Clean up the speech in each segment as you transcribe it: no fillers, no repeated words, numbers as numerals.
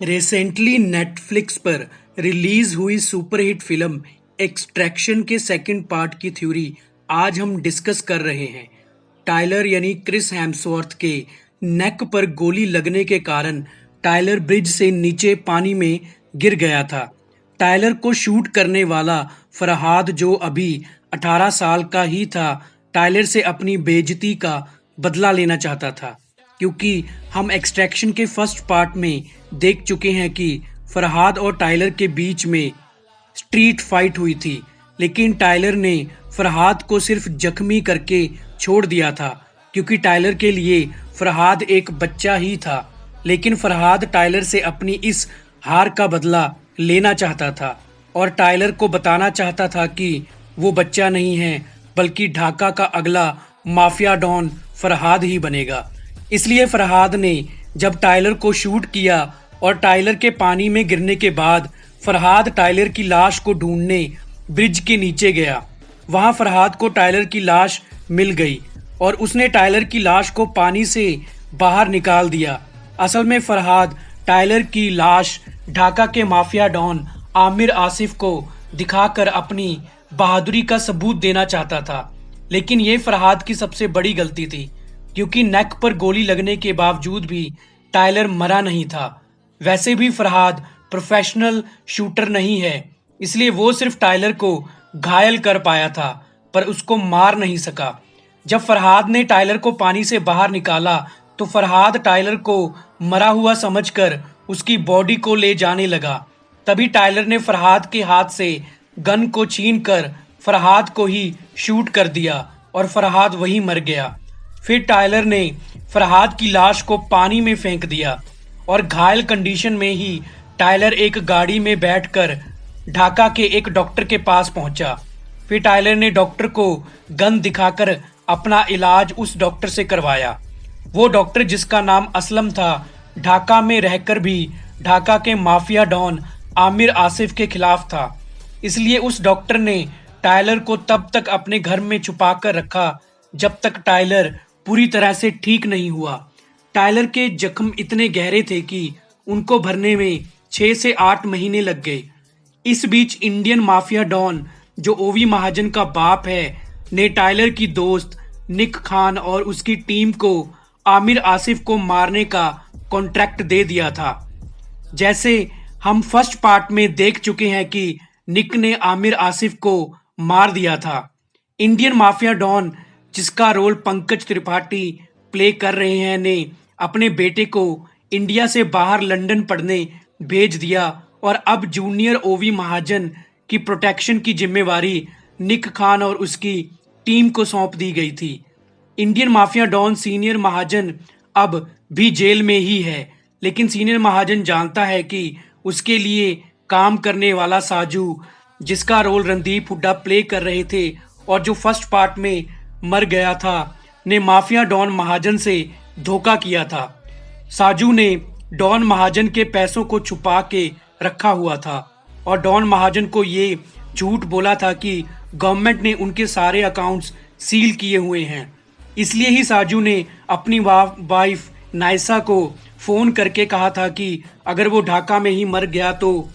Recently Netflix पर release हुई superhit film extraction के सेकंड पार्ट की थ्योरी आज हम डिस्कस कर रहे हैं। टायलर यानी क्रिस हेम्सवर्थ के नेक पर गोली लगने के कारण टायलर ब्रिज से नीचे पानी में गिर गया था। टायलर को शूट करने वाला फरहाद, जो अभी 18 साल का ही था, टायलर से अपनी बेइज्जती का बदला लेना चाहता था, क्योंकि हम एक्सट्रैक्शन के फर्स्ट पार्ट में देख चुके हैं कि फरहाद और टायलर के बीच में स्ट्रीट फाइट हुई थी, लेकिन टायलर ने फरहाद को सिर्फ जख्मी करके छोड़ दिया था, क्योंकि टायलर के लिए फरहाद एक बच्चा ही था। लेकिन फरहाद टायलर से अपनी इस हार का बदला लेना चाहता था और टायलर को बताना चाहता था कि वो बच्चा नहीं है, बल्कि ढाका का अगला माफिया डॉन फरहाद ही बनेगा। इसलिए फरहाद ने जब टायलर को शूट किया और टायलर के पानी में गिरने के बाद फरहाद टायलर की लाश को ढूंढने ब्रिज के नीचे गया। वहां फरहाद को टायलर की लाश मिल गई और उसने टायलर की लाश को पानी से बाहर निकाल दिया। असल में फरहाद टायलर की लाश ढाका के माफिया डॉन आमिर आसिफ को दिखाकर अपनी बहादुरी का सबूत देना चाहता था। लेकिन ये फरहाद की सबसे बड़ी गलती थी, क्योंकि नेक पर गोली लगने के बावजूद भी टायलर मरा नहीं था। वैसे भी फरहाद प्रोफेशनल शूटर नहीं है, इसलिए वो सिर्फ टायलर को घायल कर पाया था, पर उसको मार नहीं सका। जब फरहाद ने टायलर को पानी से बाहर निकाला तो फरहाद टायलर को मरा हुआ समझकर उसकी बॉडी को ले जाने लगा। तभी टायलर ने फरहाद के हाथ से गन को छीनकर फरहाद को ही शूट कर दिया और फरहाद वहीं मर गया। फिर टायलर ने फरहाद की लाश को पानी में फेंक दिया और घायल कंडीशन में ही टायलर एक गाड़ी में बैठकर ढाका के एक डॉक्टर के पास पहुंचा। फिर टायलर ने डॉक्टर को गन दिखाकर अपना इलाज उस डॉक्टर से करवाया। वो डॉक्टर, जिसका नाम असलम था, ढाका में रहकर भी ढाका के माफिया डॉन आमिर आसिफ के खिलाफ था। इसलिए उस डॉक्टर ने टायलर को तब तक अपने घर में छुपा कर रखा जब तक टायलर पूरी तरह से ठीक नहीं हुआ। टायलर के जख्म इतने गहरे थे कि उनको भरने में 6 से 8 महीने लग गए। इस बीच इंडियन माफिया डॉन, जो ओवी महाजन का बाप है, ने टायलर की दोस्त निक खान और उसकी टीम को आमिर आसिफ को मारने का कॉन्ट्रैक्ट दे दिया था। जैसे हम फर्स्ट पार्ट में देख चुके हैं कि निक ने आमिर आसिफ को मार दिया था। इंडियन माफिया डॉन, जिसका रोल पंकज त्रिपाठी प्ले कर रहे हैं, ने अपने बेटे को इंडिया से बाहर लंदन पढ़ने भेज दिया और अब जूनियर ओवी महाजन की प्रोटेक्शन की जिम्मेवारी निक खान और उसकी टीम को सौंप दी गई थी। इंडियन माफिया डॉन सीनियर महाजन अब भी जेल में ही है, लेकिन सीनियर महाजन जानता है कि उसके लिए काम करने वाला साजू, जिसका रोल रणदीप हुड्डा प्ले कर रहे थे और जो फर्स्ट पार्ट में मर गया था, ने माफिया डॉन महाजन से धोखा किया था। साजू ने डॉन महाजन के पैसों को छुपा के रखा हुआ था और डॉन महाजन को ये झूठ बोला था कि गवर्नमेंट ने उनके सारे अकाउंट्स सील किए हुए हैं। इसलिए ही साजू ने अपनी वाइफ नायसा को फोन करके कहा था कि अगर वो ढाका में ही मर गया तो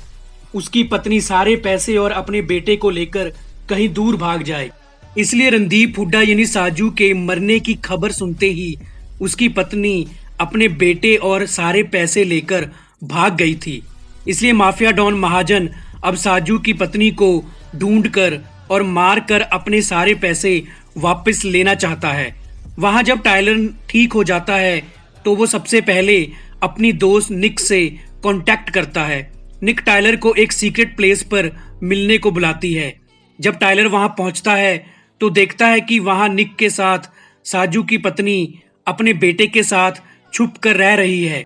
उसकी पत्नी सारे पैसे और अपने बेटे को लेकर कहीं दूर भाग जाए। इसलिए रणदीप हुड्डा यानी साजू के मरने की खबर सुनते ही उसकी पत्नी अपने बेटे और सारे पैसे लेकर भाग गई थी। इसलिए माफिया डॉन महाजन अब साजू की पत्नी को ढूंढकर और मारकर अपने सारे पैसे वापस लेना चाहता है। वहां जब टायलर ठीक हो जाता है तो वो सबसे पहले अपनी दोस्त निक से कांटेक्ट करता है। निक टायलर को एक सीक्रेट प्लेस पर मिलने को बुलाती है। जब टायलर वहां पहुंचता है तो देखता है कि वहां निक के साथ साजू की पत्नी अपने बेटे के साथ छुप कर रह रही है।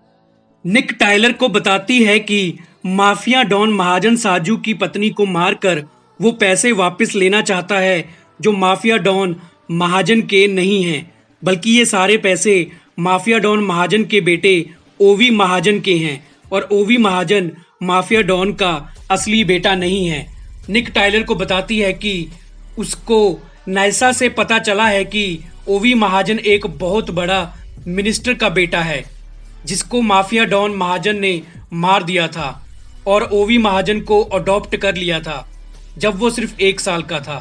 निक टायलर को बताती है कि माफिया डॉन महाजन साजू की पत्नी को मारकर वो पैसे वापस लेना चाहता है, जो माफिया डॉन महाजन के नहीं हैं, बल्कि ये सारे पैसे माफिया डॉन महाजन के बेटे ओवी महाजन के हैं और ओवी महाजन माफिया डॉन का असली बेटा नहीं है। निक टायलर को बताती है कि उसको नायसा से पता चला है कि ओवी महाजन एक बहुत बड़ा मिनिस्टर का बेटा है जिसको माफिया डॉन महाजन ने मार दिया था और ओवी महाजन को अडॉप्ट कर लिया था जब वो सिर्फ 1 साल का था।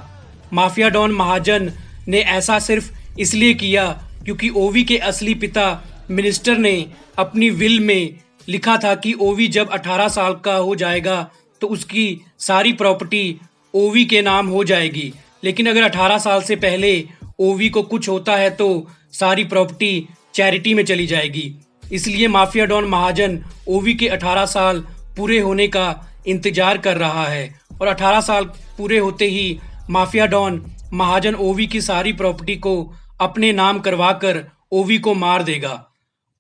माफिया डॉन महाजन ने ऐसा सिर्फ इसलिए किया क्योंकि ओवी के असली पिता मिनिस्टर ने अपनी विल में लिखा था कि ओवी जब 18 साल का हो जाएगा तो उसकी सारी प्रॉपर्टी ओवी के नाम हो जाएगी, लेकिन अगर 18 साल से पहले ओवी को कुछ होता है तो सारी प्रॉपर्टी चैरिटी में चली जाएगी। इसलिए माफिया डॉन महाजन ओवी के 18 साल पूरे होने का इंतजार कर रहा है और 18 साल पूरे होते ही माफिया डॉन महाजन ओवी की सारी प्रॉपर्टी को अपने नाम करवाकर ओवी को मार देगा।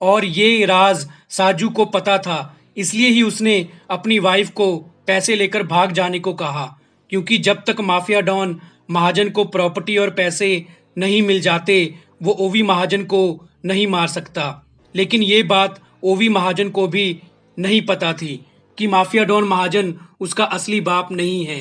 और ये राज साजू को पता था, इसलिए ही उसने अपनी वाइफ को पैसे लेकर भाग जाने को कहा, क्योंकि जब तक माफिया डॉन महाजन को प्रॉपर्टी और पैसे नहीं मिल जाते वो ओवी महाजन को नहीं मार सकता। लेकिन ये बात ओवी महाजन को भी नहीं पता थी कि माफिया डॉन महाजन उसका असली बाप नहीं है।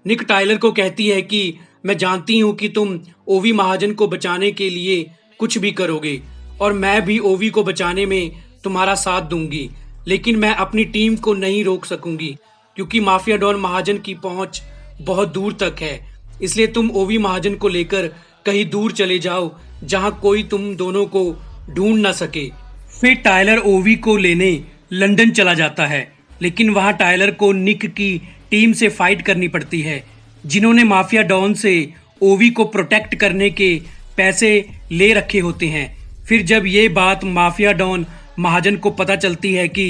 निक टायलर को कहती है कि मैं जानती हूँ कि तुम ओवी महाजन को बचाने के लिए कुछ भी करोगे और मैं भी ओवी को बचाने में तुम्हारा साथ दूंगी, लेकिन मैं अपनी टीम को नहीं रोक सकूंगी क्योंकि माफिया डॉन महाजन की पहुंच बहुत दूर तक है। इसलिए तुम ओवी महाजन को लेकर कहीं दूर चले जाओ जहां कोई तुम दोनों को ढूंढ ना सके। फिर टायलर ओवी को लेने लंदन चला जाता है, लेकिन वहां टायलर को निक की टीम से फाइट करनी पड़ती है, जिन्होंने माफिया डॉन से ओवी को प्रोटेक्ट करने के पैसे ले रखे होते हैं। फिर जब ये बात माफिया डॉन महाजन को पता चलती है कि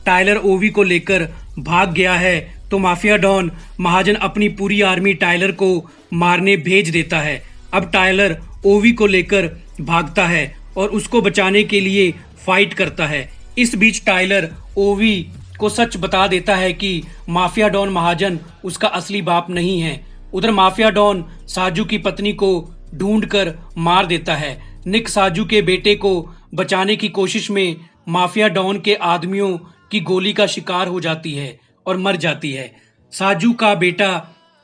टायलर ओवी को लेकर भाग गया है तो माफिया डॉन महाजन अपनी पूरी आर्मी टायलर को मारने भेज देता है। अब टायलर ओवी को लेकर भागता है और उसको बचाने के लिए फाइट करता है। इस बीच टायलर ओवी को सच बता देता है कि माफिया डॉन महाजन उसका असली बाप नहीं है। उधर माफिया डॉन साजू की पत्नी को ढूंढकर मार देता है। निक साजू के बेटे को बचाने की कोशिश में माफिया डॉन के आदमियों की गोली का शिकार हो जाती है और मर जाती है। साजू का बेटा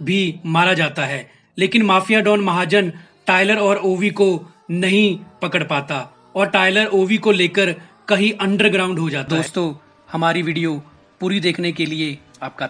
भी मारा जाता है, लेकिन माफिया डॉन महाजन टायलर और ओवी को नहीं पकड़ पाता और टायलर ओवी को लेकर कहीं अंडरग्राउंड हो जाता है। दोस्तों, हमारी वीडियो पूरी देखने के लिए आपका